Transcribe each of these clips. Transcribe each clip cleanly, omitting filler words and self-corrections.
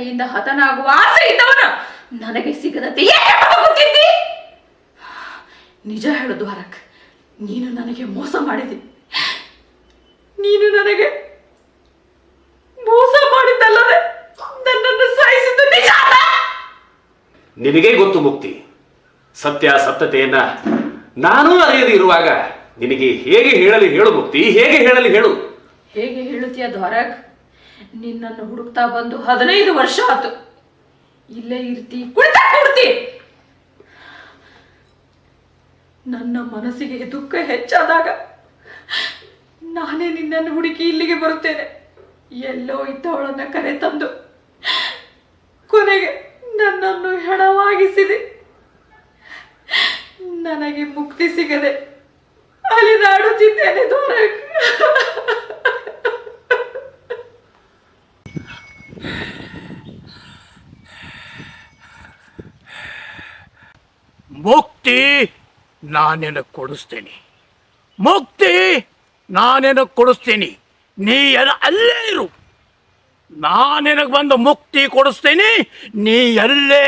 ಕೈಯಿಂದ ಹತನಾಗುವ ಆಸೆ ಇದ್ದವನ ನನಗೆ ಸಿಗದಂತೆ ಏಕೆ ಬದುಕುತ್ತಿದ್ದಿ? ನಿಜ ಹೇಳು ದ್ವಾರಕ್, ನೀನು ನನಗೆ ಮೋಸ ಮಾಡಿದಿ. ನೀನು ನನಗೆ ಮೋಸ ಮಾಡಿದ್ದಲ್ಲದೆ ನನ್ನನ್ನು ಸಾಯಿಸಿದ್ದು ನಿಜ. ನಿನಗೇ ಗೊತ್ತು ಮುಕ್ತಿ, ಸತ್ಯತೆಯನ್ನ ನಾನೂ ಅರಿಯದೆ ಇರುವಾಗ ನಿನಗೆ ಹೇಗೆ ಹೇಳಲಿ ಹೇಳು ಮುಕ್ತಿ, ಹೇಗೆ ಹೇಳಲಿ ಹೇಳು. ಹೇಗೆ ಹೇಳುತ್ತೀಯ ದ್ವಾರಕ್? ನಿನ್ನನ್ನು ಹುಡುಕ್ತಾ ಬಂದು 15 ವರ್ಷ ಆತು. ಇಲ್ಲೇ ಇರ್ತಿ, ಕುಳಿತಾ ಕೂರ್ತಿ. ನನ್ನ ಮನಸ್ಸಿಗೆ ದುಃಖ ಹೆಚ್ಚಾದಾಗ ನಾನೇ ನಿನ್ನನ್ನು ಹುಡುಕಿ ಇಲ್ಲಿಗೆ ಬರುತ್ತೇನೆ. ಎಲ್ಲೋ ಇದ್ದವಳನ್ನ ಕರೆ ತಂದು ಕೊನೆಗೆ ನನ್ನನ್ನು ಹೆಣವಾಗಿಸಿದೆ. ನನಗೆ ಮುಕ್ತಿ ಸಿಗದೆ ಅಲಿದಾಡುತ್ತಿದ್ದೇನೆ ದ್ವಾರಕ್. ಮುಕ್ತಿ ನಾನೇನು ಕೊಡಿಸ್ತೀನಿ, ಮುಕ್ತಿ ನಾನೇನು ಕೊಡಿಸ್ತೀನಿ. ನೀ ಅಲ್ಲೇ ಇರು, ನಾನೆನಗೆ ಬಂದು ಮುಕ್ತಿ ಕೊಡಿಸ್ತೀನಿ. ನೀ ಎಲ್ಲೇ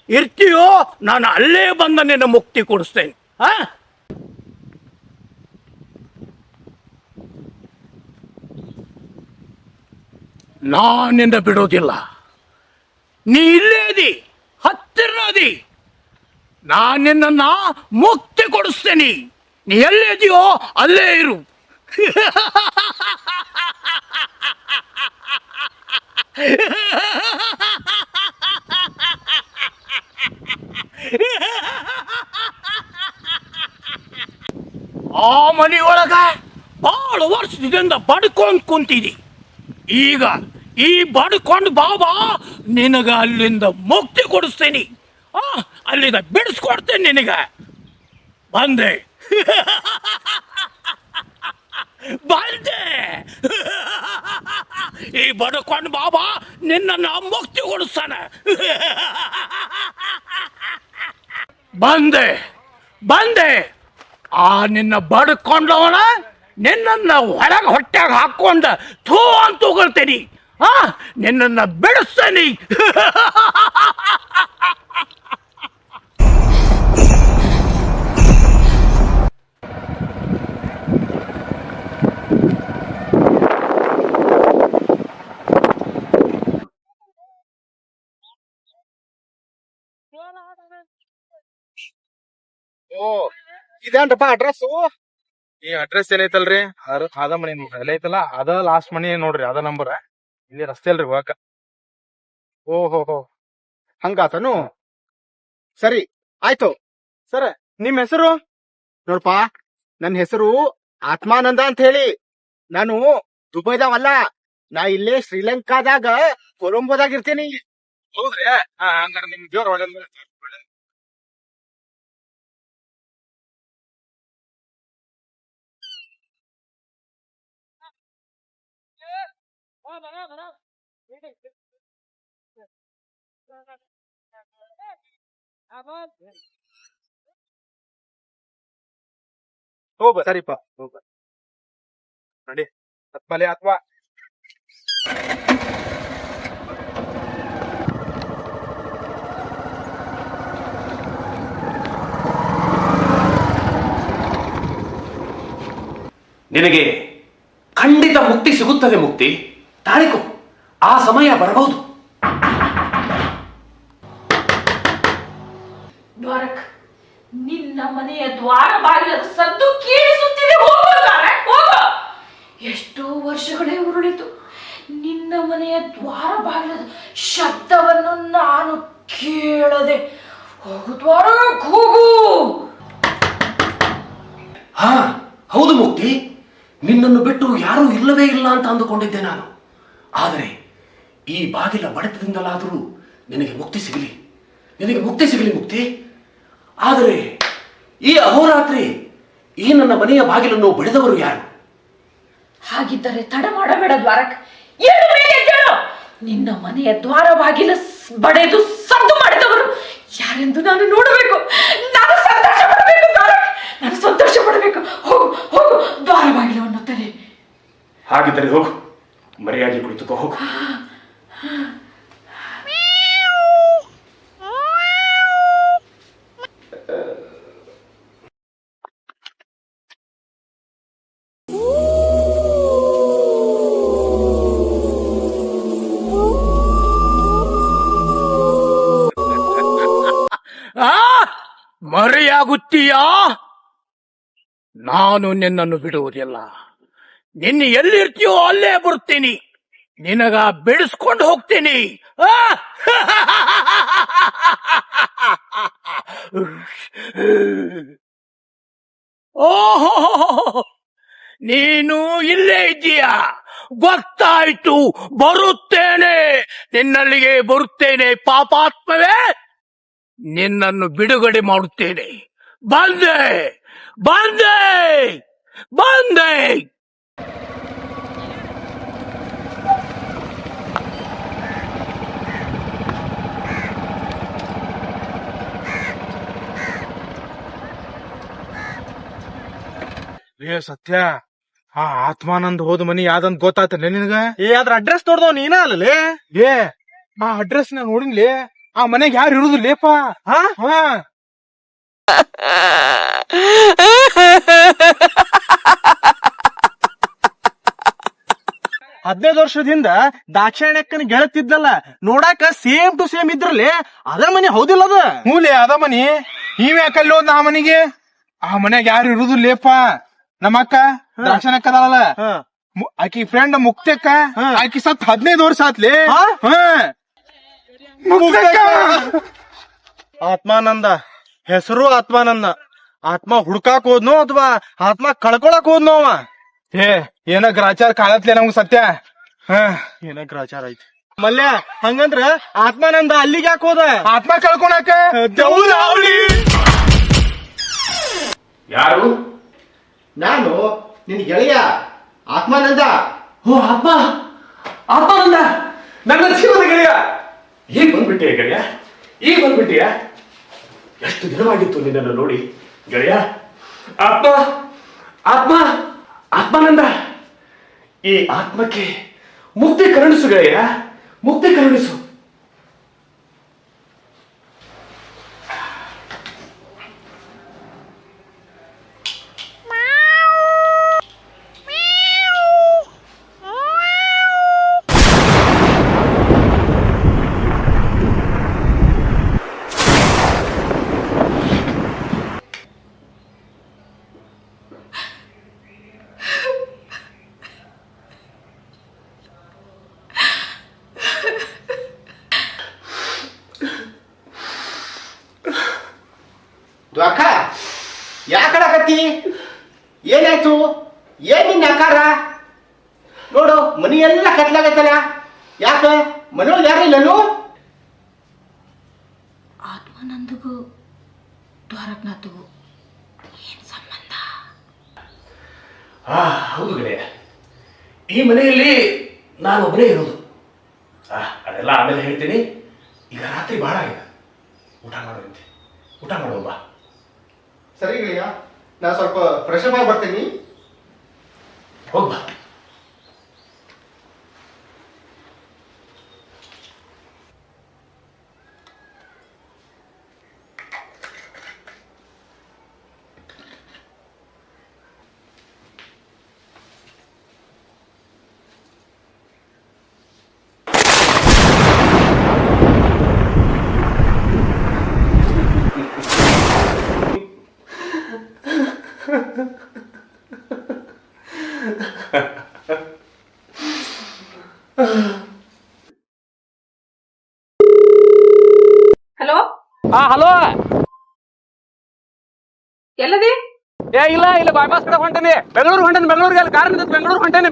ಇರ್ತೀಯೋ ನಾನು ಅಲ್ಲೇ ಬಂದು ನಿನ್ನ ಮುಕ್ತಿ ಕೊಡಿಸ್ತೇನೆ. ನಾನಿಂದ ಬಿಡೋದಿಲ್ಲ. ನೀ ಇಲ್ಲೇ ಅದಿ, ಹತ್ತಿರ ಅದಿ, ನಾನು ನಿನ್ನನ್ನು ಮುಕ್ತಿ ಕೊಡಿಸ್ತೇನೆ. ನೀ ಎಲ್ಲಿದೆಯೋ ಅಲ್ಲೇ ಇರು. ಆ ಮನೆಯೊಳಗ ಭಾಳ ವರ್ಷದಿಂದ ಬಡ್ಕೊಂಡು ಕುಂತಿದಿ. ಈಗ ಈ ಬಡ್ಕೊಂಡು ಬಾಬಾ ನಿನಗ ಅಲ್ಲಿಂದ ಮುಕ್ತಿ ಕೊಡಿಸ್ತೇನೆ. ಅಲ್ಲಿಂದ ಬಿಡಿಸ್ಕೊಡ್ತೇನೆ ನಿನಗ. ಬಂದೆ ಬಂದೆ ಈ ಬಡ್ಕೊಂಡು ಬಾಬಾ ನಿನ್ನನ್ನು ಮುಕ್ತಿ ಕೊಡಿಸ್ತಾನೆ. ಬಂದೆ ಬಂದೆ ಆ ನಿನ್ನ ಬಡ್ಕೊಂಡವನ ನಿನ್ನನ್ನು ಹೊರಗೆ ಹೊಟ್ಟೆಗೆ ಹಾಕ್ಕೊಂಡು ಥೂ ಅಂತ ತಗೊಳ್ತೇನೆ. ನಿನ್ನನ್ನು ಬಿಡಿಸ್ತೇನೆ. ಓ ಇದೇನ್ರಪ್ಪ ಅಡ್ರೆಸ್? ಈ ಅಡ್ರೆಸ್ ಏನೈತಲ್ರಿ ಅದ ಮನಿ ನೋಡ್ರಿ, ಎಲ್ಲ ಐತಲ್ಲ ಅದ ಲಾಸ್ಟ್ ಮನಿ ನೋಡ್ರಿ, ಅದ ನಂಬರ್. ಇಲ್ಲಿ ರಸ್ತೆ ಅಲ್ರಿ ಹೋಗಕ. ಓಹೋ ಹಂಗಾತನು? ಸರಿ ಆಯ್ತು. ಸರ್ ನಿಮ್ ಹೆಸರು? ನೋಡಪ್ಪ, ನನ್ನ ಹೆಸರು ಆತ್ಮಾನಂದ ಅಂತ ಹೇಳಿ. ನಾನು ದುಬೈದಾವಲ್ಲ, ನಾ ಇಲ್ಲೇ ಶ್ರೀಲಂಕಾದಾಗ ಕೊಲಂಬೋದಾಗ ಇರ್ತೀನಿ. ಹೌದ್ರಿ? ಹಂಗಾರ ನಿಮ್ ಜೋರ್ ಒಳ್ಳೆ ಹೋಗ. ಸರಿಪ್ಪ ಹೋಗ ನಡಿ. ತಪ್ಪಲೆ ಅಥವಾ ನಿನಗೆ ಖಂಡಿತ ಮುಕ್ತಿ ಸಿಗುತ್ತದೆ ಮುಕ್ತಿ. ತಾಳಿಕೋ, ಆ ಸಮಯ ಬರಬಹುದು. ದ್ವಾರಕ್, ನಿನ್ನ ಮನೆಯ ದ್ವಾರ ಬಾಗಿಲದ ಸದ್ದು ಕೇಳಿಸುತ್ತಿದೆ. ಹೋಗು ದ್ವಾರಕ್, ಹೋಗು. ಎಷ್ಟೋ ವರ್ಷಗಳೇ ಉರುಳಿತು, ನಿನ್ನ ಮನೆಯ ದ್ವಾರ ಬಾಗಿಲದ ಶಬ್ದವನ್ನು ನಾನು ಕೇಳದೆ. ಹೋಗು ದ್ವಾರಕ್, ಹೋಗು. ಹೌದು ಮುಕ್ತಿ, ನಿನ್ನನ್ನು ಬಿಟ್ಟು ಯಾರೂ ಇಲ್ಲವೇ ಇಲ್ಲ ಅಂತ ಅಂದುಕೊಂಡಿದ್ದೆ ನಾನು. ಆದರೆ ಈ ಬಾಗಿಲ ಬಡಿತದಿಂದಲಾದರೂ ನಿನಗೆ ಮುಕ್ತಿ ಸಿಗಲಿ, ನಿನಗೆ ಮುಕ್ತಿ ಸಿಗಲಿ ಮುಕ್ತಿ. ಆದರೆ ಈ ಅಹೋರಾತ್ರಿ ಈ ನನ್ನ ಮನೆಯ ಬಾಗಿಲನ್ನು ಬಡಿದವರು ಯಾರು? ಹಾಗಿದ್ದರೆ ತಡ ಮಾಡಬೇಡ ದ್ವಾರಕ್, ಏಳು ಮೇಲೆ ಎದ್ದೇಳು. ನಿನ್ನ ಮನೆಯ ದ್ವಾರ ಬಾಗಿಲ ಬಡೆದು ಸದ್ದು ಮಾಡಿದವರು ಯಾರೆಂದು ನಾನು ನೋಡಬೇಕು. ನಾನು ಸಂತೋಷ ಪಡಬೇಕು ದ್ವಾರಕ್, ನಾನು ಸಂತೋಷ ಪಡಬೇಕು. ಹೋಗು ಹೋಗು, ದ್ವಾರ ಬಾಗಿಲವನ್ನು ತೆರೆ. ಹಾಗಿದ್ದರೆ ಹೋಗು, ಮರೆಯಾಗಿ ಕುಳಿತುಕೋ, ಹೋಗು. ಮರೆಯಾಗುತ್ತೀಯಾ? ನಾನು ನಿನ್ನನ್ನು ಬಿಡುವುದಿಲ್ಲ. ನಿನ್ನ ಎಲ್ಲಿರ್ತೀಯೋ ಅಲ್ಲೇ ಬರ್ತೀನಿ. ನಿನಗ ಬಿಡಿಸ್ಕೊಂಡು ಹೋಗ್ತೀನಿ. ಆ? ಓಹೋ, ನೀನು ಇಲ್ಲೇ ಇದ್ದೀಯಾ? ಗೊತ್ತಾಯ್ತು, ಬರುತ್ತೇನೆ, ನಿನ್ನಲ್ಲಿಗೆ ಬರುತ್ತೇನೆ ಪಾಪಾತ್ಮವೇ. ನಿನ್ನನ್ನು ಬಿಡುಗಡೆ ಮಾಡುತ್ತೇನೆ. ಬಂದೆ ಬಂದೆ ಬಂದೆ. ಏ ಸತ್ಯ, ಆ ಆತ್ಮಾನಂದ್ ಹೋದ ಮನಿ ಯಾವ್ದಂತ ಗೊತ್ತಾತಲ್ಲ ನಿನಗ? ಅದ್ರ ಅಡ್ರೆಸ್ ನೋಡ್ದವ್ ನೀನ ಅಲ್ಲೇ. ಏ ಆ ಅಡ್ರೆಸ್ ನಾ ನೋಡಿನ್ಲೇ. ಆ ಮನೆಗ್ ಯಾರು ಇರುದಿಲ್ಲೇಪ. ಹಾ 15 ವರ್ಷದಿಂದ ದಾಕ್ಷಾಯಣಕ್ಕನ ಗೆಳತಿದ್ದಲ್ಲ, ನೋಡಾಕ ಸೇಮ್ ಟು ಸೇಮ್ ಇದ್ರಲ್ಲೇ. ಅದ ಮನಿ ಹೌದಿಲ್ಲ ಅದ? ಮೂಲೆ ಅದ ಮನಿ. ನೀವ್ ಯಾಕಲ್ಲಿ ಹೋದ್ ಆ ಮನಿಗೆ? ಆ ಮನ್ಯಾಗ ಯಾರು ಇರುದಿಲ್ಲೇಪ. ನಮ್ಮ ಅಕ್ಕ ದಾಕ್ಷಾಯಣಕ್ಕ ಅದಾಳಲ್ಲ, ಆಕಿ ಫ್ರೆಂಡ್ ಮುಕ್ತಕ್ಕ, ಆಕಿ ಸತ್ 15 ವರ್ಷ ಆತ್ಲಿ. ಆತ್ಮಾನಂದ ಹೆಸರು ಆತ್ಮಾನಂದ. ಆತ್ಮ ಹುಡ್ಕಾಕ್ ಹೋದ್ನೋ ಅಥವಾ ಆತ್ಮ ಕಳ್ಕೊಳಕ್ ಹೋದ್ನೋ ಅವ? ಏನ ಗ್ರಾಚಾರ ಕಾಳತ್ಲೆ ನಮ್ಗ್ ಸತ್ಯ. ಏನ ಗ್ರಾಚಾರ ಐತಿ ಮಲ್ಯ. ಹಂಗಂದ್ರ ಆತ್ಮಾನಂದ ಅಲ್ಲಿಗೆ ಯಾಕೆ ಹೋದ? ಆತ್ಮ ಕಳ್ಕೊಳಕ. ಯಾರು? ನಾನು ನಿನ್ ಗೆಳೆಯ ಆತ್ಮಾನಂದ. ಓ ಆತ್ಮ, ಆತ್ಮಾನಂದ, ನನ್ನ ಜೀವದ ಗೆಳೆಯ. ಈಗ ಬಂದ್ಬಿಟ್ಟಿಯ ಗೆಳೆಯ, ಈಗ ಬಂದ್ಬಿಟ್ಟಿಯ. ಎಷ್ಟು ದಿನವಾಗಿತ್ತು ನಿನ್ನನ್ನು ನೋಡಿ ಗೆಳೆಯ. ಆತ್ಮ, ಆತ್ಮ, ಆತ್ಮಾನಂದ, ಈ ಆತ್ಮಕ್ಕೆ ಮುಕ್ತಿ ಕರುಣಿಸು ಗೆಳೆಯ, ಮುಕ್ತಿ ಕರುಣಿಸು. ದ್ವಾಕ ಯಾಕಡಕತ್ತಿ? ಏನಾಯ್ತು? ಏನ್ ನಿನ್ನ ಆಕಾರ? ನೋಡು ಮನಿ ಎಲ್ಲ ಕತ್ಲಾಗೈತಲ್ಲ. ಯಾಕ ಮನೆಯೊಳಗೆ ಯಾರು ಇಲ್ಲನು? ಆತ್ಮಾನಂದಗೂ ದ್ವಾರಕನಾಥಗೂ ಏನ್ ಸಂಬಂಧ? ಹೌದು ಗೆಳೆಯ, ಈ ಮನೆಯಲ್ಲಿ ನಾನು ಒಬ್ಬನೇ ಇರೋದು. ಅದೆಲ್ಲ ಆಮೇಲೆ ಹೇಳ್ತೀನಿ. ಈಗ ರಾತ್ರಿ ಬಹಳ ಆಗಿದೆ, ಊಟ ಮಾಡುವಂತೆ. ಊಟ ಮಾಡುವ ಬಾ. ಸರಿ ಗೆಳೆಯ, ನಾ ಸ್ವಲ್ಪ ಫ್ರೆಶ್ ಅಪ್ ಆಗಿ ಬರ್ತೀನಿ. ಹೋಗ್ಬಾ. Hello, hello. ಎಲ್ಲದಿ? ಇಲ್ಲ ಬೈಪಾಸ್ ಕಡೆ ಹೊಂಟೇನಿ. ಬೆಂಗಳೂರಿಗೆ ಅಲ್ಲಿ ಕಾರ್ ನಿಂತೈತಿ. ಬೆಂಗಳೂರಿಗೆ ಹೊಂಟೇನಿ.